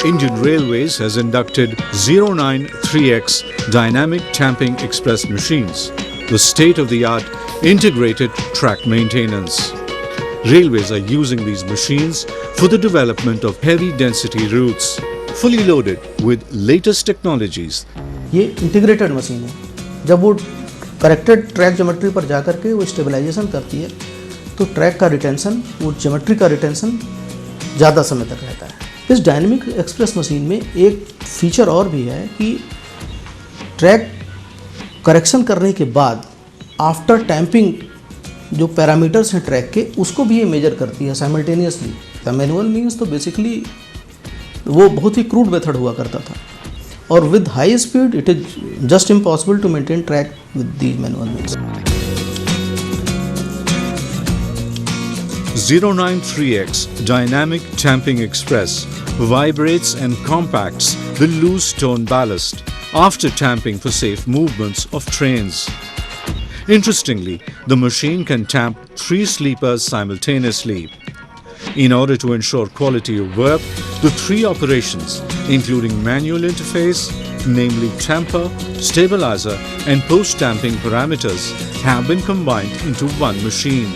Indian Railways has inducted 093X Dynamic Tamping Express machines, the state-of-the-art integrated track maintenance. Railways are using these machines for the development of heavy-density routes, fully loaded with latest technologies. ये integrated machine है। जब वो corrected track geometry पर जाकर के वो stabilization करती है तो ट्रैक का रिटेंशन, वो ज्योमेट्री का रिटेंशन ज़्यादा समय तक रहता है। इस डायनेमिक एक्सप्रेस मशीन में एक फीचर और भी है कि ट्रैक करेक्शन करने के बाद आफ्टर टैंपिंग जो पैरामीटर्स हैं ट्रैक के, उसको भी ये मेजर करती है साइमल्टेनियसली। द मैनुअल मीन्स तो बेसिकली वो बहुत ही क्रूड मेथड हुआ करता था, और with high speed it is just impossible to maintain track with these manual means. 093X Dynamic Tamping Express vibrates and compacts the loose stone ballast after tamping for safe movements of trains. Interestingly, the machine can tamp 3 sleepers simultaneously. In order to ensure quality of work, the 3 operations, including manual interface, namely tamper, stabilizer and post-tamping parameters, have been combined into one machine.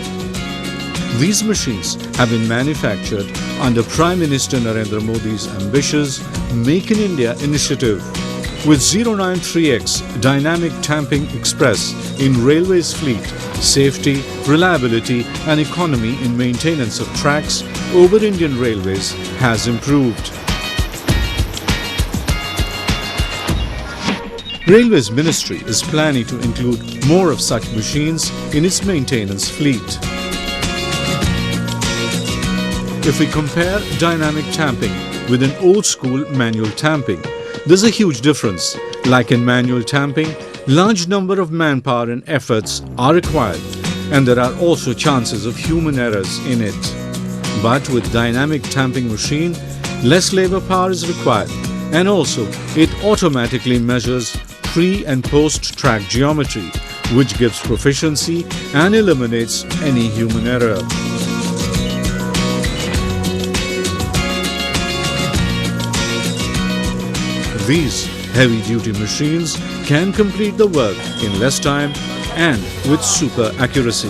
These machines have been manufactured under Prime Minister Narendra Modi's ambitious Make in India initiative. With 093X Dynamic Tamping Express in Railways fleet, safety, reliability and economy in maintenance of tracks over Indian Railways has improved. Railways Ministry is planning to include more of such machines in its maintenance fleet. If we compare dynamic tamping with an old-school manual tamping, there's a huge difference. Like in manual tamping, large number of manpower and efforts are required, and there are also chances of human errors in it. But with dynamic tamping machine, less labor power is required, and also it automatically measures pre- and post-track geometry, which gives proficiency and eliminates any human error. These heavy-duty machines can complete the work in less time and with super accuracy.